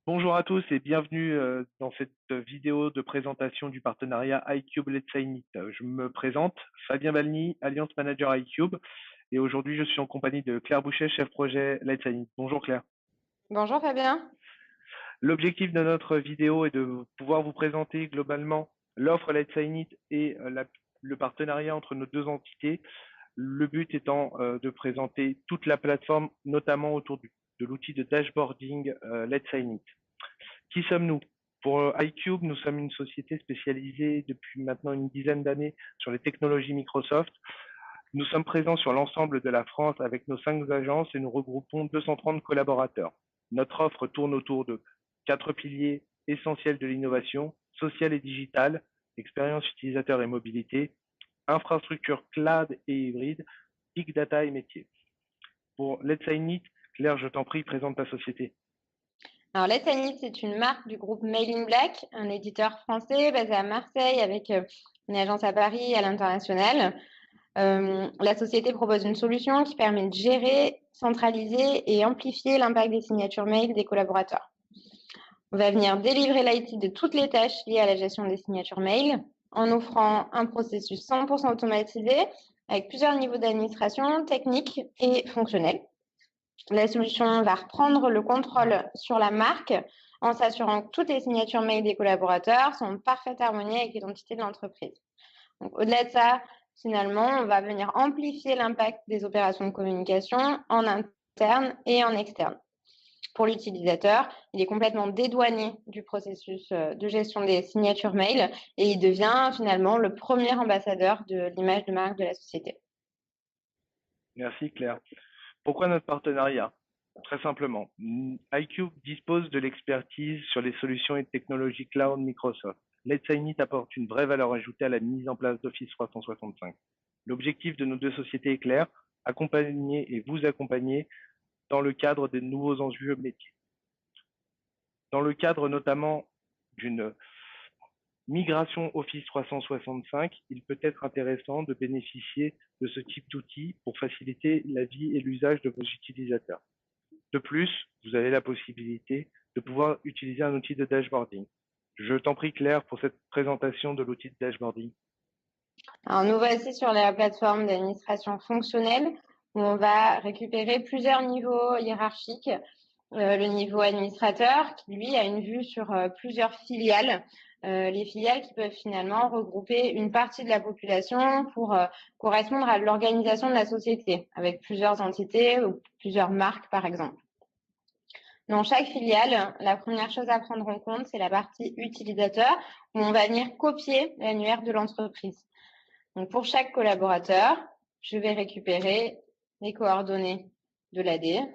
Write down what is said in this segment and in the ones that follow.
Bonjour à tous et bienvenue dans cette vidéo de présentation du partenariat iCube Let's Sign It. Je me présente, Fabien Balny, Alliance Manager iCube, et aujourd'hui je suis en compagnie de Claire Boucher, chef projet Let's Sign It. Bonjour Claire. Bonjour Fabien. L'objectif de notre vidéo est de pouvoir vous présenter globalement l'offre Let's Sign It et le partenariat entre nos deux entités. Le but étant de présenter toute la plateforme, notamment autour de l'outil de dashboarding Let's Sign It. Qui sommes-nous? Pour iCube, nous sommes une société spécialisée depuis maintenant une dizaine d'années sur les technologies Microsoft. Nous sommes présents sur l'ensemble de la France avec nos 5 agences et nous regroupons 230 collaborateurs. Notre offre tourne autour de 4 piliers essentiels de l'innovation, sociale et digitale, expérience utilisateur et mobilité, infrastructure cloud et hybride, big data et métiers. Pour Let's Sign It, Claire, je t'en prie, présente ta société. Alors Let's Sign It, c'est une marque du groupe Mailing Black, un éditeur français basé à Marseille avec une agence à Paris et à l'international. La société propose une solution qui permet de gérer, centraliser et amplifier l'impact des signatures mail des collaborateurs. On va venir délivrer l'IT de toutes les tâches liées à la gestion des signatures mail en offrant un processus 100% automatisé avec plusieurs niveaux d'administration, technique et fonctionnel. La solution va reprendre le contrôle sur la marque en s'assurant que toutes les signatures mail des collaborateurs sont en parfaite harmonie avec l'identité de l'entreprise. Donc, au-delà de ça, finalement, on va venir amplifier l'impact des opérations de communication en interne et en externe. Pour l'utilisateur, il est complètement dédouané du processus de gestion des signatures mail et il devient finalement le premier ambassadeur de l'image de marque de la société. Merci Claire. Pourquoi notre partenariat? Très simplement, iCube dispose de l'expertise sur les solutions et technologies cloud Microsoft. Let's Sign It apporte une vraie valeur ajoutée à la mise en place d'Office 365. L'objectif de nos deux sociétés est clair, accompagner et vous accompagner dans le cadre des nouveaux enjeux métiers. Dans le cadre notamment d'une migration Office 365, il peut être intéressant de bénéficier de ce type d'outils pour faciliter la vie et l'usage de vos utilisateurs. De plus, vous avez la possibilité de pouvoir utiliser un outil de dashboarding. Je t'en prie Claire pour cette présentation de l'outil de dashboarding. Alors, nous voici sur la plateforme d'administration fonctionnelle où on va récupérer plusieurs niveaux hiérarchiques. Le niveau administrateur qui, lui, a une vue sur plusieurs filiales. Les filiales qui peuvent finalement regrouper une partie de la population pour correspondre à l'organisation de la société, avec plusieurs entités ou plusieurs marques, par exemple. Dans chaque filiale, la première chose à prendre en compte, c'est la partie utilisateur, où on va venir copier l'annuaire de l'entreprise. Donc, pour chaque collaborateur, je vais récupérer les coordonnées de l'AD,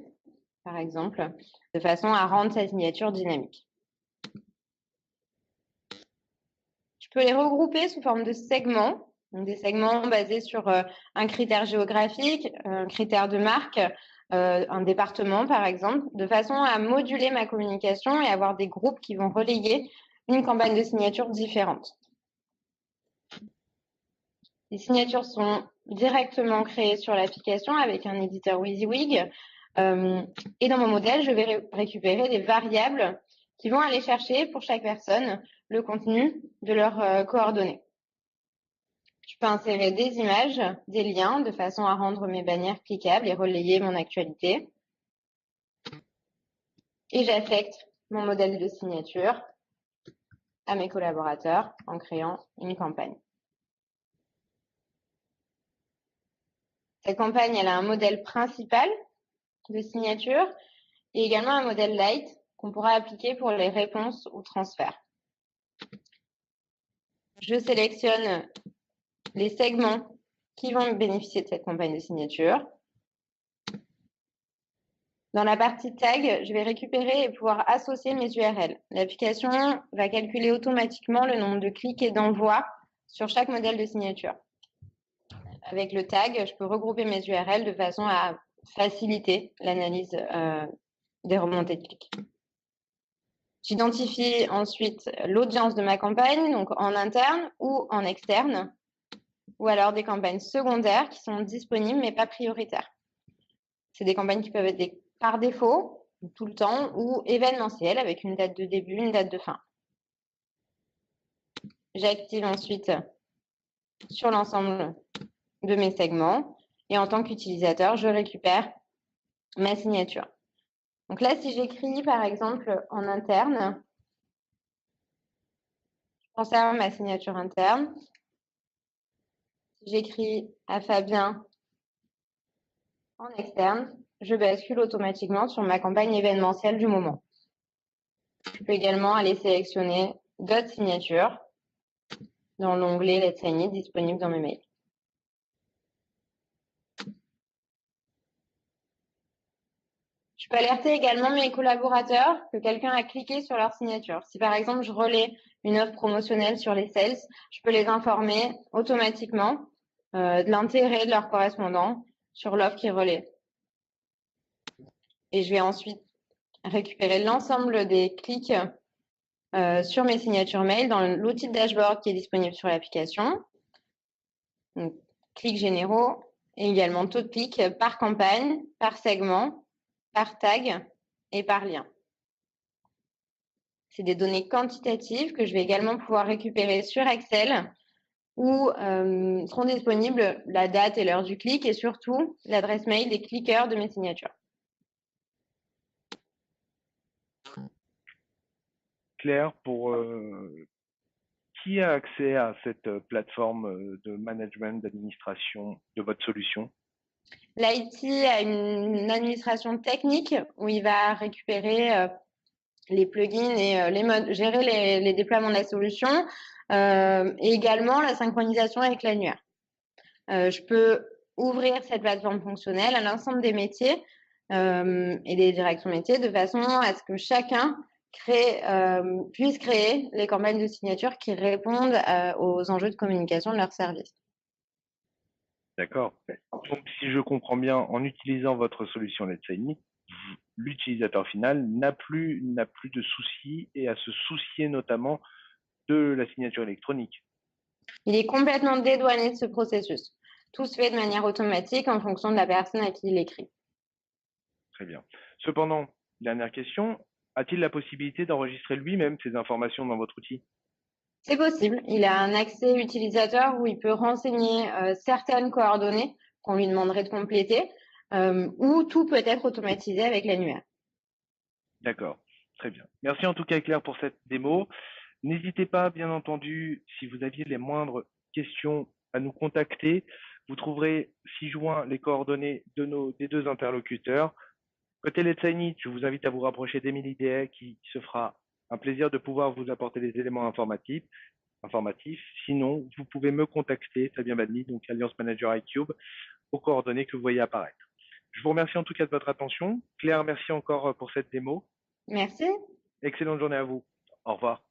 par exemple, de façon à rendre sa signature dynamique. Je peux les regrouper sous forme de segments, donc des segments basés sur un critère géographique, un critère de marque, un département, par exemple, de façon à moduler ma communication et avoir des groupes qui vont relayer une campagne de signature différente. Les signatures sont directement créées sur l'application avec un éditeur WYSIWYG. Et dans mon modèle, je vais récupérer des variables qui vont aller chercher pour chaque personne le contenu de leurs coordonnées. Je peux insérer des images, des liens de façon à rendre mes bannières cliquables et relayer mon actualité. Et j'affecte mon modèle de signature à mes collaborateurs en créant une campagne. Cette campagne, elle a un modèle principal de signature et également un modèle light qu'on pourra appliquer pour les réponses ou transferts. Je sélectionne les segments qui vont bénéficier de cette campagne de signature. Dans la partie tag, je vais récupérer et pouvoir associer mes URL. L'application va calculer automatiquement le nombre de clics et d'envois sur chaque modèle de signature. Avec le tag, je peux regrouper mes URL de façon à faciliter l'analyse des remontées de clics. J'identifie ensuite l'audience de ma campagne, donc en interne ou en externe, ou alors des campagnes secondaires qui sont disponibles mais pas prioritaires. C'est des campagnes qui peuvent être par défaut tout le temps, ou événementiel avec une date de début, une date de fin. J'active ensuite sur l'ensemble de mes segments et en tant qu'utilisateur, je récupère ma signature. Donc là, si j'écris par exemple en interne, je conserve ma signature interne. Si j'écris à Fabien en externe, je bascule automatiquement sur ma campagne événementielle du moment. Je peux également aller sélectionner d'autres signatures dans l'onglet Let's Sign It disponible dans mes mails. Je peux alerter également mes collaborateurs que quelqu'un a cliqué sur leur signature. Si par exemple je relais une offre promotionnelle sur les sales, je peux les informer automatiquement de l'intérêt de leur correspondant sur l'offre qu'ils relaient. Et je vais ensuite récupérer l'ensemble des clics sur mes signatures mail dans l'outil de dashboard qui est disponible sur l'application. Donc, clics généraux et également taux de clic par campagne, par segment, par tag et par lien. C'est des données quantitatives que je vais également pouvoir récupérer sur Excel où seront disponibles la date et l'heure du clic et surtout l'adresse mail des cliqueurs de mes signatures. Claire, pour qui a accès à cette plateforme de management, d'administration de votre solution? L'IT a une administration technique où il va récupérer les plugins et gérer les déploiements de la solution et également la synchronisation avec l'annuaire. Je peux ouvrir cette plateforme fonctionnelle à l'ensemble des métiers et des directions métiers de façon à ce que chacun puisse créer les campagnes de signature qui répondent aux enjeux de communication de leur service. D'accord. Donc, si je comprends bien, en utilisant votre solution Let's Sign It, l'utilisateur final n'a plus de soucis et à se soucier notamment de la signature électronique. Il est complètement dédouané de ce processus. Tout se fait de manière automatique en fonction de la personne à qui il écrit. Très bien. Cependant, dernière question, a-t-il la possibilité d'enregistrer lui-même ces informations dans votre outil? C'est possible. Il a un accès utilisateur où il peut renseigner certaines coordonnées qu'on lui demanderait de compléter ou tout peut être automatisé avec l'annuaire. D'accord, très bien. Merci en tout cas Claire pour cette démo. N'hésitez pas, bien entendu, si vous aviez les moindres questions, à nous contacter. Vous trouverez ci-joint les coordonnées des deux interlocuteurs. Côté Let's Sign It, je vous invite à vous rapprocher d'Émilie Dehay qui se fera un plaisir de pouvoir vous apporter des éléments informatifs. Sinon, vous pouvez me contacter, Fabien Badny, donc Alliance Manager iCube, aux coordonnées que vous voyez apparaître. Je vous remercie en tout cas de votre attention. Claire, merci encore pour cette démo. Merci. Excellente journée à vous. Au revoir.